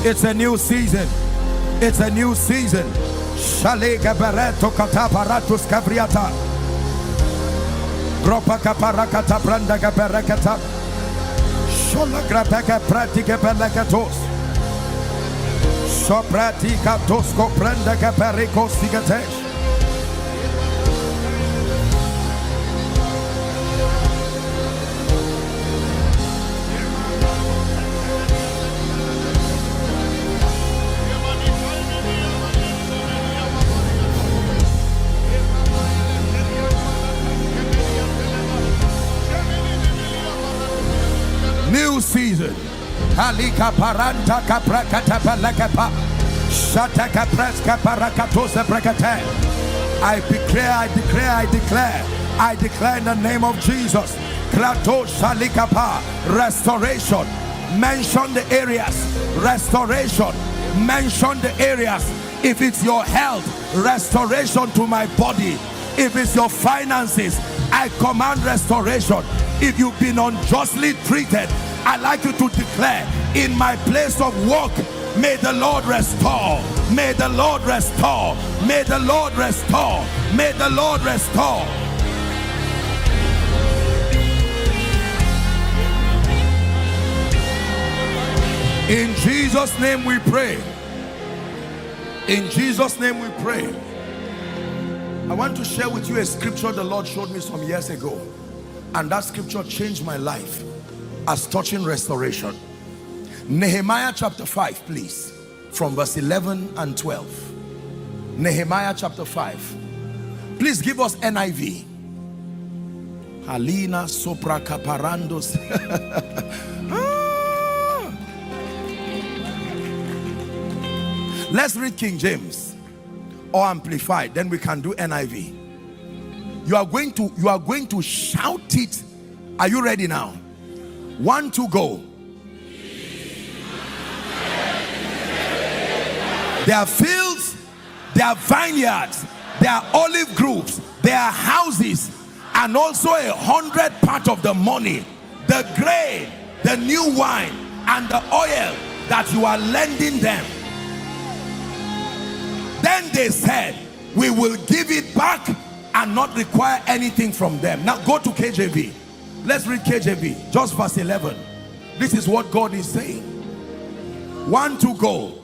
It's a new season. It's a new season. Shalega barato kataparatus kabriata. Gropaka parakata brandaga barakata. Shola grapaka pratika balakatos. Sopratika tosko brandaga barikos tigatesh. New season. Halika paranta kaprakata balakapa. Shataka preska parakatosa brakate. I declare in the name of Jesus. Krato shalikapa. Restoration. Mention the areas. Restoration. Mention the areas. If it's your health, restoration to my body. If it's your finances, I command restoration. If you've been unjustly treated, I'd like you to declare, in my place of work, may the Lord restore. May the Lord restore. May the Lord restore. May the Lord restore. In Jesus' name we pray. In Jesus' name we pray. I want to share with you a scripture the Lord showed me some years ago. And that scripture changed my life as touching restoration. Nehemiah chapter 5, please, from verse 11 and 12. Nehemiah chapter 5. Please give us NIV. Halina sopra caparandos. Let's read King James or Amplified, then we can do NIV. You are going to shout it. Are you ready now? 1, 2, go. There are fields, there are vineyards, there are olive groves, there are houses, and also 100 part of the money, the grain, the new wine, and the oil that you are lending them. Then they said, we will give it back and not require anything from them. Now go to KJV. Let's read KJV, just verse 11. This is what God is saying. 1, 2, go.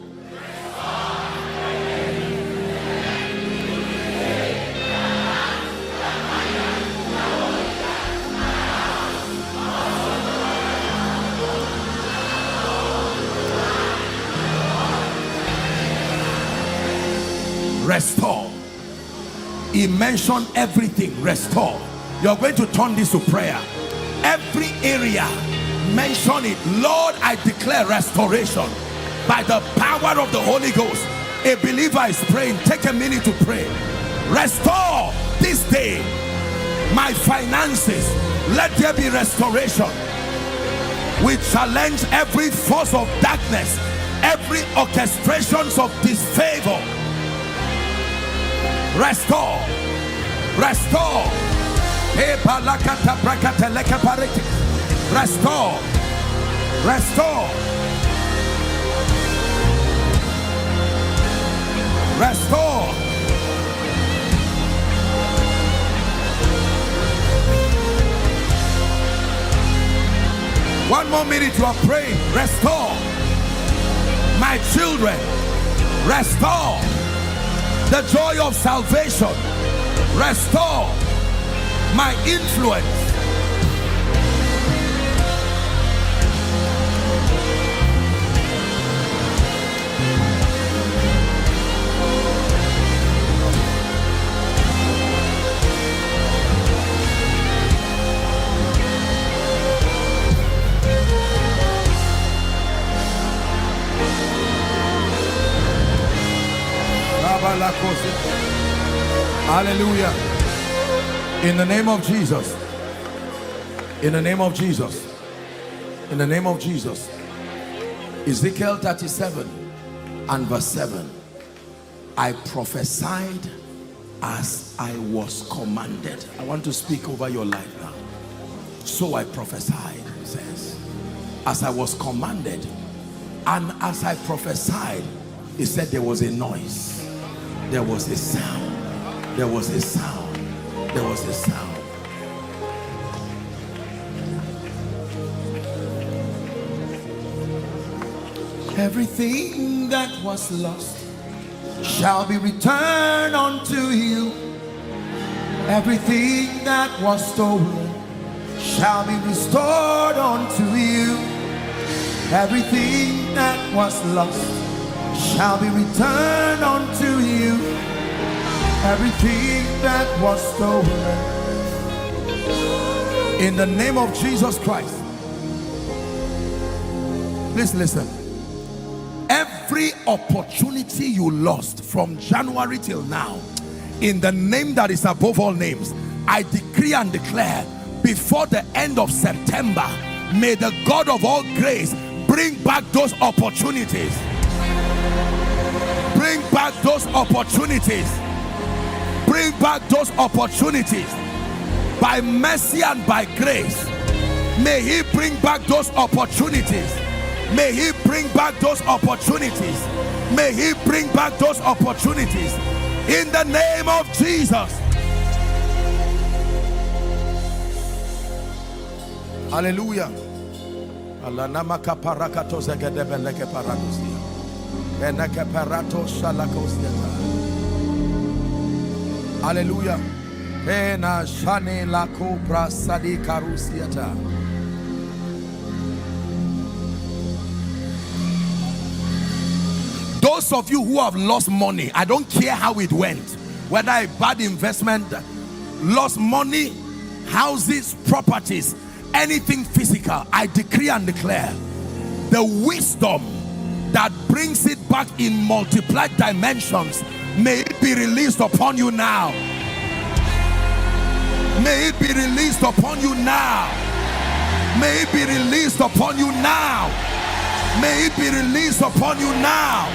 Restore. He mentioned everything. Restore. You're going to turn this to prayer. Every area, mention it. Lord, I declare restoration by the power of the Holy Ghost. A believer is praying. Take a minute to pray. Restore this day my finances. Let there be restoration. We challenge every force of darkness, every orchestrations of disfavor. Restore. Restore. Restore. Restore. Restore. One more minute, you are praying. Restore my children. Restore the joy of salvation. Restore my influence. Hallelujah. In the name of Jesus. In the name of Jesus. In the name of Jesus. Ezekiel 37 and verse 7. I prophesied as I was commanded. I want to speak over your life now. So I prophesied, he says. as I was commanded, and as I prophesied, he said there was a noise, there was a sound, there was a sound, there was a sound. Everything that was lost shall be returned unto you. Everything that was stolen shall be restored unto you. Everything that was lost shall be returned unto you. Everything that was stolen. In the name of Jesus Christ. Please listen. Every opportunity you lost from January till now, in the name that is above all names, I decree and declare, before the end of September, may the God of all grace bring back those opportunities. Bring back those opportunities. Bring back those opportunities. By mercy and by grace, may he bring back those opportunities. May he bring back those opportunities. May he bring back those opportunities. In the name of Jesus. Hallelujah. Hallelujah. Those of you who have lost money, I don't care how it went, whether a bad investment, lost money, houses, properties, anything physical, I decree and declare the wisdom that brings it back in multiplied dimensions, may it be released upon you now. May it be released upon you now. May it be released upon you now. May it be released upon you now.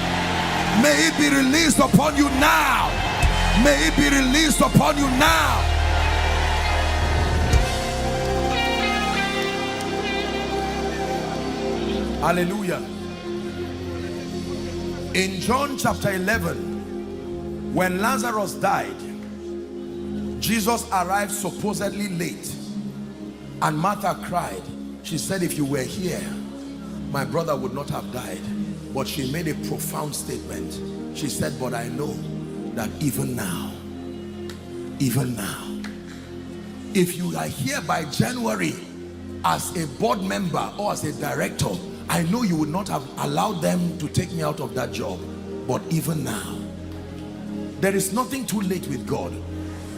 May it be released upon you now. May it be released upon you now. Hallelujah. In John chapter 11, when Lazarus died, Jesus arrived supposedly late, and Martha cried. She said, if you were here, my brother would not have died. But she made a profound statement. She said, but I know that even now, if you are here by January as a board member or as a director, I know you would not have allowed them to take me out of that job. But even now, there is nothing too late with God.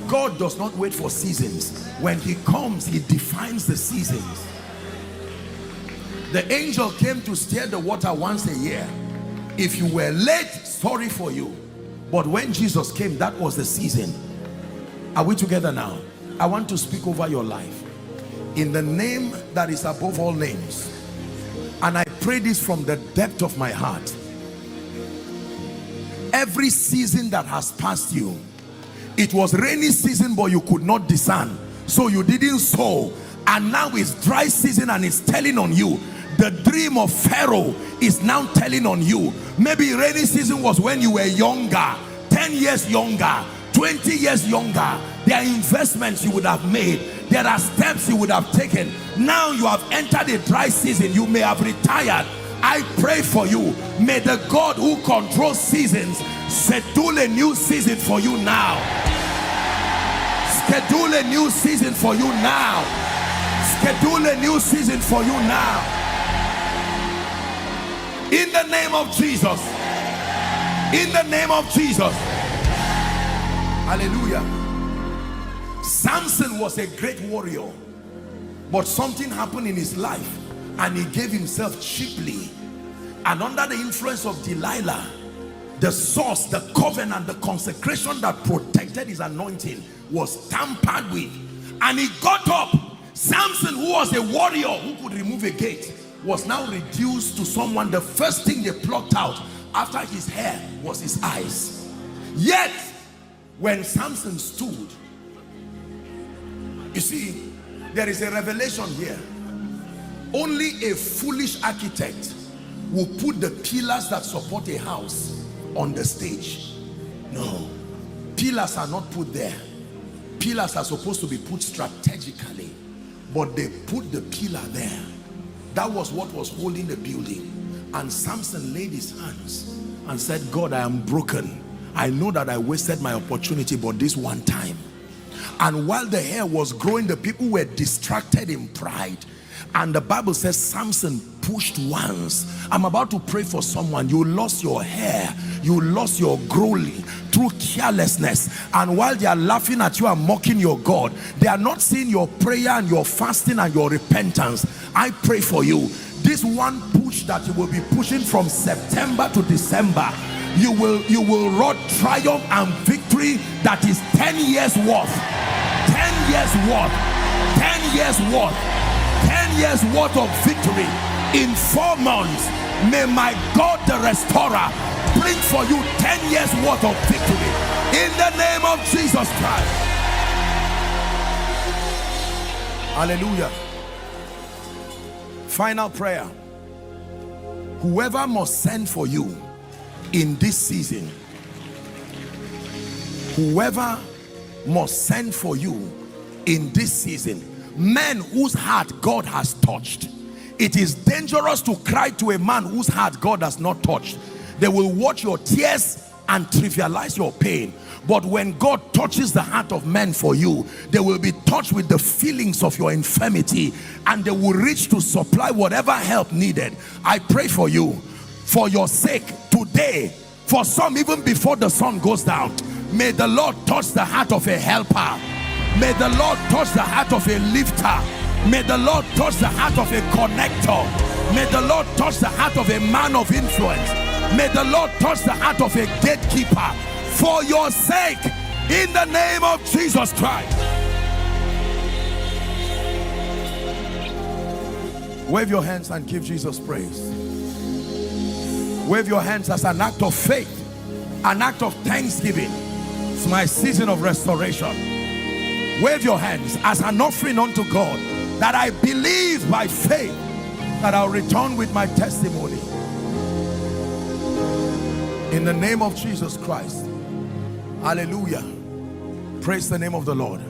God does not wait for seasons. When he comes, he defines the seasons. The angel came to stir the water once a year. If you were late, sorry for you. But when Jesus came, that was the season. Are we together now? I want to speak over your life in the name that is above all names. And I pray this from the depth of my heart. Every season that has passed you, it was rainy season but you could not discern, so you didn't sow, and now it's dry season and it's telling on you. The dream of Pharaoh is now telling on you. Maybe rainy season was when you were younger, 10 years younger, 20 years younger. There are investments you would have made. There are steps you would have taken. Now you have entered a dry season. You may have retired. I pray for you. May the God who controls seasons schedule a new season for you now. Schedule a new season for you now. Schedule a new season for you now. In the name of Jesus. In the name of Jesus. Hallelujah. Samson was a great warrior, but something happened in his life and he gave himself cheaply, and under the influence of Delilah, the source, the covenant, the consecration that protected his anointing was tampered with, and he got up. Samson, who was a warrior who could remove a gate, was now reduced to someone. The first thing they plucked out after his hair was his eyes. Yet when Samson stood, you see, there is a revelation here. Only a foolish architect will put the pillars that support a house on the stage. No, pillars are not put there. Pillars are supposed to be put strategically, but they put the pillar there. That was what was holding the building. And Samson laid his hands and said, God, I am broken. I know that I wasted my opportunity, but this one time. And while the hair was growing, the people were distracted in pride. And the Bible says Samson pushed once. I'm about to pray for someone. You lost your hair, you lost your glory through carelessness, and while they are laughing at you and mocking your God, they are not seeing your prayer and your fasting and your repentance. I pray for you, this one push that you will be pushing from September to December, you will wrought triumph and victory that is 10 years worth, 10 years worth, 10 years worth, 10 years worth of victory in 4 months. May my God the restorer bring for you 10 years worth of victory in the name of Jesus Christ. Hallelujah. Final prayer. Whoever must send for you in this season, whoever must send for you in this season, men whose heart God has touched. It is dangerous to cry to a man whose heart God has not touched. They will watch your tears and trivialize your pain. But when God touches the heart of men for you, they will be touched with the feelings of your infirmity, and they will reach to supply whatever help needed. I pray for you, for your sake today, for some even before the sun goes down, may the Lord touch the heart of a helper. May the Lord touch the heart of a lifter. May the Lord touch the heart of a connector. May the Lord touch the heart of a man of influence. May the Lord touch the heart of a gatekeeper. For your sake, in the name of Jesus Christ. Wave your hands and give Jesus praise. Wave your hands as an act of faith, an act of thanksgiving. It's my season of restoration. Wave your hands as an offering unto God, that I believe by faith that I'll return with my testimony. In the name of Jesus Christ. Hallelujah. Praise the name of the Lord.